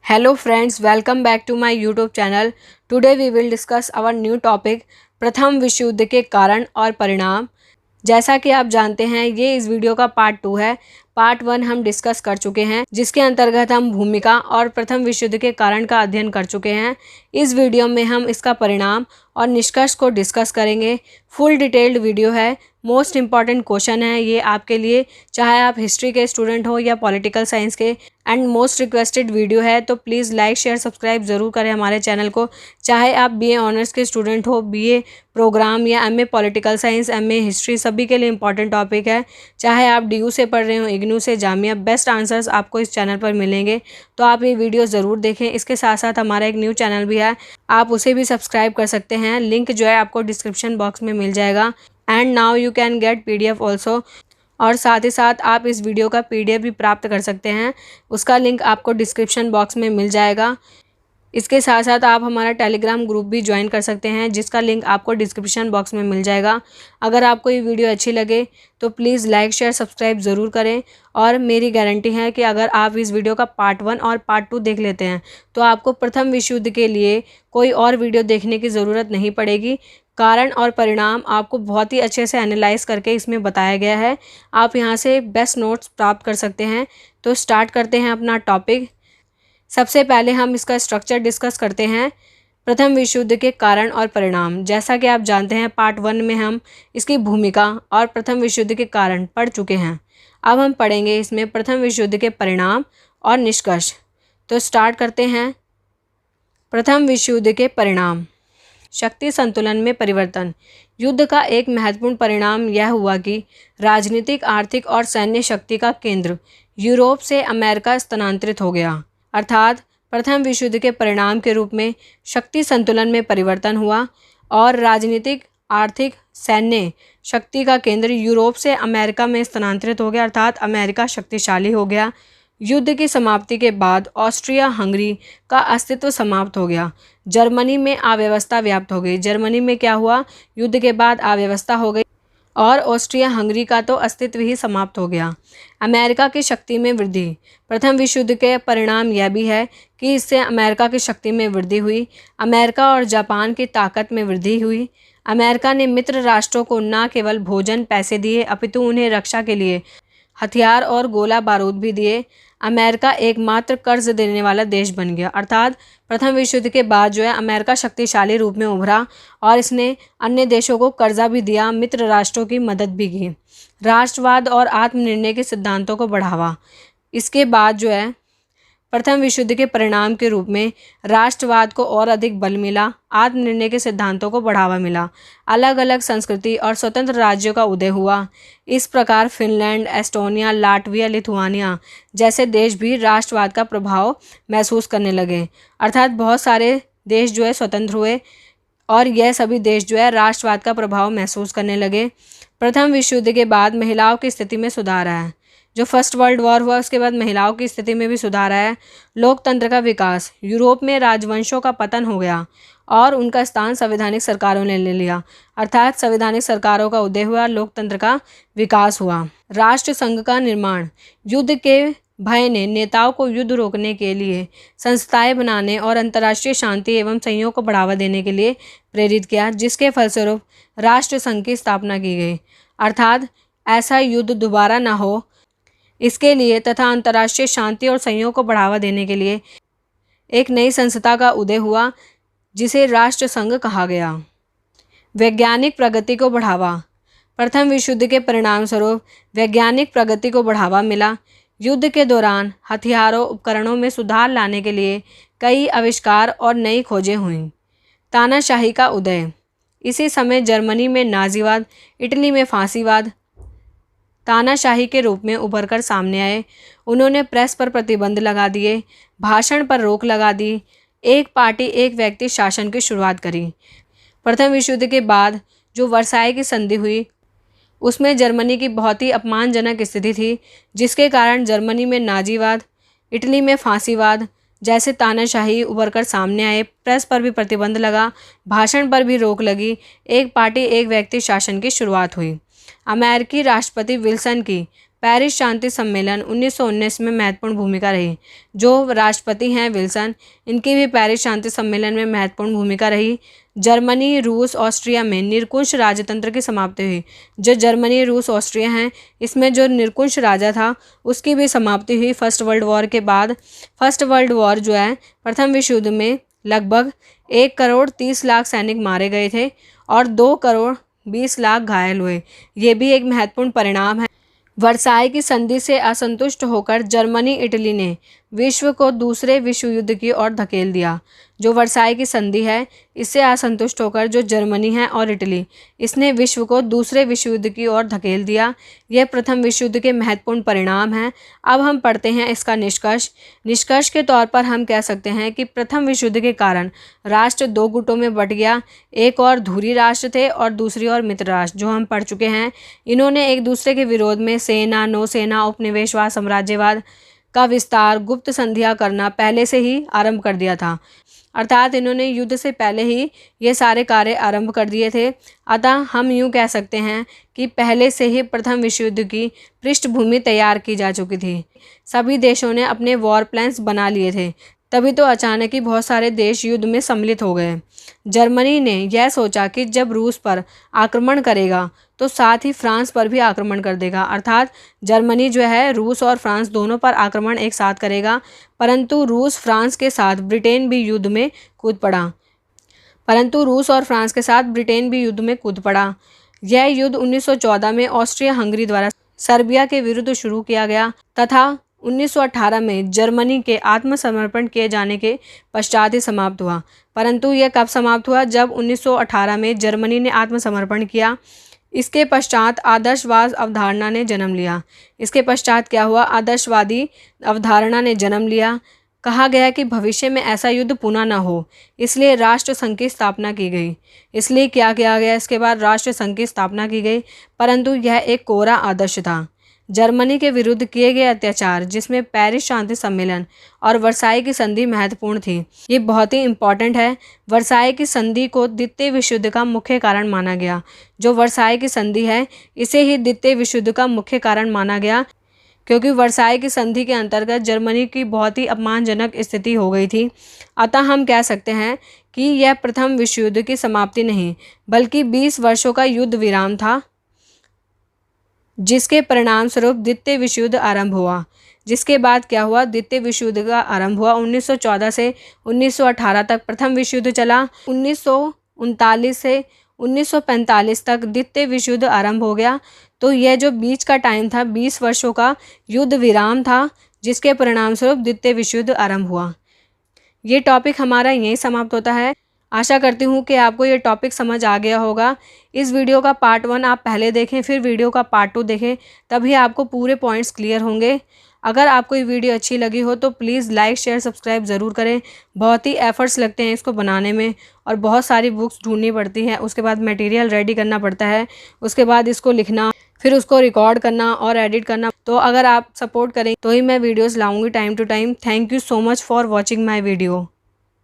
Hello friends, welcome back to my YouTube channel. Today we will discuss our new topic प्रथम विश्व युद्ध के कारण और परिणाम। जैसा कि आप जानते हैं ये इस वीडियो का पार्ट 2 है। पार्ट 1 हम डिस्कस कर चुके हैं जिसके अंतर्गत हम भूमिका और प्रथम विश्व युद्ध के कारण का अध्ययन कर चुके हैं। इस वीडियो में हम इसका परिणाम और निष्कर्ष को डिस्कस करेंगे। फुल डिटेल्ड वीडियो है, मोस्ट इम्पॉर्टेंट क्वेश्चन है ये आपके लिए, चाहे आप हिस्ट्री के स्टूडेंट हो या पॉलिटिकल साइंस के, एंड मोस्ट रिक्वेस्टेड वीडियो है। तो प्लीज़ लाइक शेयर सब्सक्राइब ज़रूर करें हमारे चैनल को, चाहे आप बीए ऑनर्स के स्टूडेंट हो, बीए प्रोग्राम या MA political science, MA history, सभी के लिए इंपॉर्टेंट टॉपिक है। चाहे आप डीयू से पढ़ रहे हो, इग्नू से, जामिया, बेस्ट आंसर्स आपको इस चैनल पर मिलेंगे। तो आप ये वीडियो ज़रूर देखें। इसके साथ साथ हमारा एक न्यू चैनल भी है, आप उसे भी सब्सक्राइब कर सकते हैं। लिंक जो है आपको डिस्क्रिप्शन बॉक्स में मिल जाएगा। And now you can get PDF also, और साथ ही साथ आप इस वीडियो का PDF भी प्राप्त कर सकते हैं। उसका लिंक आपको डिस्क्रिप्शन बॉक्स में मिल जाएगा। इसके साथ साथ आप हमारा टेलीग्राम ग्रुप भी ज्वाइन कर सकते हैं जिसका लिंक आपको डिस्क्रिप्शन बॉक्स में मिल जाएगा। अगर आपको ये वीडियो अच्छी लगे तो प्लीज़ लाइक शेयर सब्सक्राइब ज़रूर करें, और मेरी गारंटी है कि अगर आप इस वीडियो का पार्ट 1 और पार्ट 2 देख लेते हैं तो आपको प्रथम विश्व युद्ध के लिए कोई और वीडियो देखने की ज़रूरत नहीं पड़ेगी। कारण और परिणाम आपको बहुत ही अच्छे से एनालाइज करके इसमें बताया गया है। आप यहाँ से बेस्ट नोट्स प्राप्त कर सकते हैं। तो स्टार्ट करते हैं अपना टॉपिक। सबसे पहले हम इसका स्ट्रक्चर डिस्कस करते हैं, प्रथम विश्व युद्ध के कारण और परिणाम। जैसा कि आप जानते हैं पार्ट 1 में हम इसकी भूमिका और प्रथम विश्व युद्ध के कारण पढ़ चुके हैं। अब हम पढ़ेंगे इसमें प्रथम विश्व युद्ध के परिणाम और निष्कर्ष। तो स्टार्ट करते हैं। प्रथम विश्व युद्ध के परिणाम। शक्ति संतुलन में परिवर्तन। युद्ध का एक महत्वपूर्ण परिणाम यह हुआ कि राजनीतिक, आर्थिक और सैन्य शक्ति का केंद्र यूरोप से अमेरिका स्थानांतरित हो गया। अर्थात प्रथम विश्व युद्ध के परिणाम के रूप में शक्ति संतुलन में परिवर्तन हुआ और राजनीतिक, आर्थिक, सैन्य शक्ति का केंद्र यूरोप से अमेरिका में स्थानांतरित हो गया, अर्थात अमेरिका शक्तिशाली हो गया। युद्ध की समाप्ति के बाद ऑस्ट्रिया हंगरी का अस्तित्व समाप्त हो गया। जर्मनी में अव्यवस्था व्याप्त हो गई। जर्मनी में क्या हुआ, युद्ध के बाद अव्यवस्था हो गई और ऑस्ट्रिया हंगरी का तो अस्तित्व ही समाप्त हो गया। अमेरिका की शक्ति में वृद्धि। प्रथम विश्व युद्ध के परिणाम यह भी है कि इससे अमेरिका की शक्ति में वृद्धि हुई। अमेरिका और जापान की ताकत में वृद्धि हुई। अमेरिका ने मित्र राष्ट्रों को न केवल भोजन, पैसे दिए, अपितु उन्हें रक्षा के लिए हथियार और गोला बारूद भी दिए। अमेरिका एकमात्र कर्ज देने वाला देश बन गया। अर्थात प्रथम विश्व युद्ध के बाद जो है अमेरिका शक्तिशाली रूप में उभरा और इसने अन्य देशों को कर्जा भी दिया, मित्र राष्ट्रों की मदद भी की। राष्ट्रवाद और आत्मनिर्णय के सिद्धांतों को बढ़ावा। इसके बाद जो है प्रथम विश्व युद्ध के परिणाम के रूप में राष्ट्रवाद को और अधिक बल मिला, आत्मनिर्णय के सिद्धांतों को बढ़ावा मिला, अलग अलग संस्कृति और स्वतंत्र राज्यों का उदय हुआ। इस प्रकार फिनलैंड, एस्टोनिया, लाटविया, लिथुआनिया जैसे देश भी राष्ट्रवाद का प्रभाव महसूस करने लगे। अर्थात बहुत सारे देश जो है स्वतंत्र हुए और यह सभी देश जो है राष्ट्रवाद का प्रभाव महसूस करने लगे। प्रथम विश्व युद्ध के बाद महिलाओं की स्थिति में सुधार आया। जो फर्स्ट वर्ल्ड वॉर हुआ उसके बाद महिलाओं की स्थिति में भी सुधार आया। लोकतंत्र का विकास। यूरोप में राजवंशों का पतन हो गया और उनका स्थान संवैधानिक सरकारों ने ले लिया। अर्थात संवैधानिक सरकारों का उदय हुआ, लोकतंत्र का विकास हुआ। राष्ट्र संघ का निर्माण। युद्ध के भय ने नेताओं को युद्ध रोकने के लिए संस्थाएं बनाने और अंतर्राष्ट्रीय शांति एवं संयोग को बढ़ावा देने के लिए प्रेरित किया, जिसके फलस्वरूप राष्ट्र संघ की स्थापना की गई। अर्थात ऐसा युद्ध दोबारा ना हो इसके लिए तथा अंतर्राष्ट्रीय शांति और संयोग को बढ़ावा देने के लिए एक नई संस्था का उदय हुआ जिसे राष्ट्र संघ कहा गया। वैज्ञानिक प्रगति को बढ़ावा। प्रथम विश्व युद्ध के परिणाम स्वरूप वैज्ञानिक प्रगति को बढ़ावा मिला। युद्ध के दौरान हथियारों, उपकरणों में सुधार लाने के लिए कई आविष्कार और नई खोजें हुईं। तानाशाही का उदय। इसी समय जर्मनी में नाजीवाद, इटली में फांसीवाद तानाशाही के रूप में उभर कर सामने आए। उन्होंने प्रेस पर प्रतिबंध लगा दिए, भाषण पर रोक लगा दी, एक पार्टी एक व्यक्ति शासन की शुरुआत करी। प्रथम विश्व युद्ध के बाद जो वर्साई की संधि हुई उसमें जर्मनी की बहुत ही अपमानजनक स्थिति थी, जिसके कारण जर्मनी में नाजीवाद, इटली में फांसीवाद जैसे तानाशाही उभर कर सामने आए। प्रेस पर भी प्रतिबंध लगा, भाषण पर भी रोक लगी, एक पार्टी एक व्यक्ति शासन की शुरुआत हुई। अमेरिकी राष्ट्रपति विल्सन की पेरिस शांति सम्मेलन 1919 में महत्वपूर्ण भूमिका रही। जो राष्ट्रपति हैं विल्सन, इनकी भी पेरिस शांति सम्मेलन में महत्वपूर्ण भूमिका रही। जर्मनी, रूस, ऑस्ट्रिया में निरंकुश राजतंत्र की समाप्ति हुई। जो जर्मनी, रूस, ऑस्ट्रिया हैं, इसमें जो निरंकुश राजा था उसकी भी समाप्ति हुई फर्स्ट वर्ल्ड वॉर के बाद। फर्स्ट वर्ल्ड वॉर जो है, प्रथम विश्व युद्ध में लगभग 1 करोड़ 30 लाख सैनिक मारे गए थे और 2 करोड़ 20 लाख घायल हुए। ये भी एक महत्वपूर्ण परिणाम है। वर्साई की संधि से असंतुष्ट होकर जर्मनी, इटली ने विश्व को दूसरे विश्व युद्ध की ओर धकेल दिया। जो वर्साई की संधि है, इससे असंतुष्ट होकर जो जर्मनी है और इटली, इसने विश्व को दूसरे विश्व युद्ध की ओर धकेल दिया। यह प्रथम विश्व युद्ध के महत्वपूर्ण परिणाम हैं। अब हम पढ़ते हैं इसका निष्कर्ष। निष्कर्ष के तौर पर हम कह सकते हैं कि प्रथम विश्व युद्ध के कारण राष्ट्र 2 गुटों में बट गया। एक और धुरी राष्ट्र थे और दूसरी ओर मित्र राष्ट्र, जो हम पढ़ चुके हैं। इन्होंने एक दूसरे के विरोध में सेना, नौसेना, उपनिवेशवाद, साम्राज्यवाद का विस्तार, गुप्त संधियां करना पहले से ही आरंभ कर दिया था। अर्थात इन्होंने युद्ध से पहले ही ये सारे कार्य आरंभ कर दिए थे। अतः हम यूँ कह सकते हैं कि पहले से ही प्रथम विश्व युद्ध की पृष्ठभूमि तैयार की जा चुकी थी। सभी देशों ने अपने वॉर प्लान्स बना लिए थे, तभी तो अचानक ही बहुत सारे देश युद्ध में सम्मिलित हो गए। जर्मनी ने यह सोचा कि जब रूस पर आक्रमण करेगा तो साथ ही फ्रांस पर भी आक्रमण कर देगा। अर्थात जर्मनी जो है रूस और फ्रांस दोनों पर आक्रमण एक साथ करेगा। परंतु रूस, फ्रांस के साथ ब्रिटेन भी युद्ध में कूद पड़ा। यह युद्ध 1914 में ऑस्ट्रिया हंगरी द्वारा सर्बिया के विरुद्ध शुरू किया गया तथा 1918 में जर्मनी के आत्मसमर्पण किए जाने के पश्चात ही समाप्त हुआ। परंतु यह कब समाप्त हुआ? जब 1918 में जर्मनी ने आत्मसमर्पण किया। इसके पश्चात आदर्शवाद अवधारणा ने जन्म लिया। इसके पश्चात क्या हुआ? आदर्शवादी अवधारणा ने जन्म लिया। कहा गया कि भविष्य में ऐसा युद्ध पुनः न हो, इसलिए राष्ट्र संघ की स्थापना की गई। इसलिए क्या किया गया? इसके बाद राष्ट्र संघ की स्थापना की गई। परंतु यह एक कोरा आदर्श था। जर्मनी के विरुद्ध किए गए अत्याचार, जिसमें पेरिस शांति सम्मेलन और वर्साई की संधि महत्वपूर्ण थी। ये बहुत ही इम्पॉर्टेंट है। वर्साई की संधि को द्वितीय विश्व युद्ध का मुख्य कारण माना गया। जो वर्साई की संधि है, इसे ही द्वितीय विश्व युद्ध का मुख्य कारण माना गया, क्योंकि वर्साई की संधि के अंतर्गत जर्मनी की बहुत ही अपमानजनक स्थिति हो गई थी। अतः हम कह सकते हैं कि यह प्रथम विश्व युद्ध की समाप्ति नहीं, बल्कि 20 वर्षों का युद्ध विराम था, जिसके परिणाम स्वरूप द्वितीय विश्व युद्ध आरंभ हुआ। जिसके बाद क्या हुआ? द्वितीय विश्व युद्ध का आरंभ हुआ। 1914 से 1918 तक प्रथम विश्व युद्ध चला। 1939 से 1945 तक द्वितीय विश्व युद्ध आरंभ हो गया। तो यह जो बीच का टाइम था, 20 वर्षों का युद्ध विराम था, जिसके परिणाम स्वरूप द्वितीय विश्व युद्ध आरंभ हुआ। ये टॉपिक हमारा यहीं समाप्त होता है। आशा करती हूँ कि आपको ये टॉपिक समझ आ गया होगा। इस वीडियो का पार्ट 1 आप पहले देखें, फिर वीडियो का पार्ट 2 देखें, तभी आपको पूरे पॉइंट्स क्लियर होंगे। अगर आपको ये वीडियो अच्छी लगी हो तो प्लीज़ लाइक, शेयर, सब्सक्राइब ज़रूर करें। बहुत ही एफर्ट्स लगते हैं इसको बनाने में और बहुत सारी बुक्स ढूंढनी पड़ती हैं। उसके बाद मटेरियल रेडी करना पड़ता है, उसके बाद इसको लिखना, फिर उसको रिकॉर्ड करना और एडिट करना। तो अगर आप सपोर्ट करें तो ही मैं वीडियोज़ लाऊँगी time to time. Thank you so much for watching my video.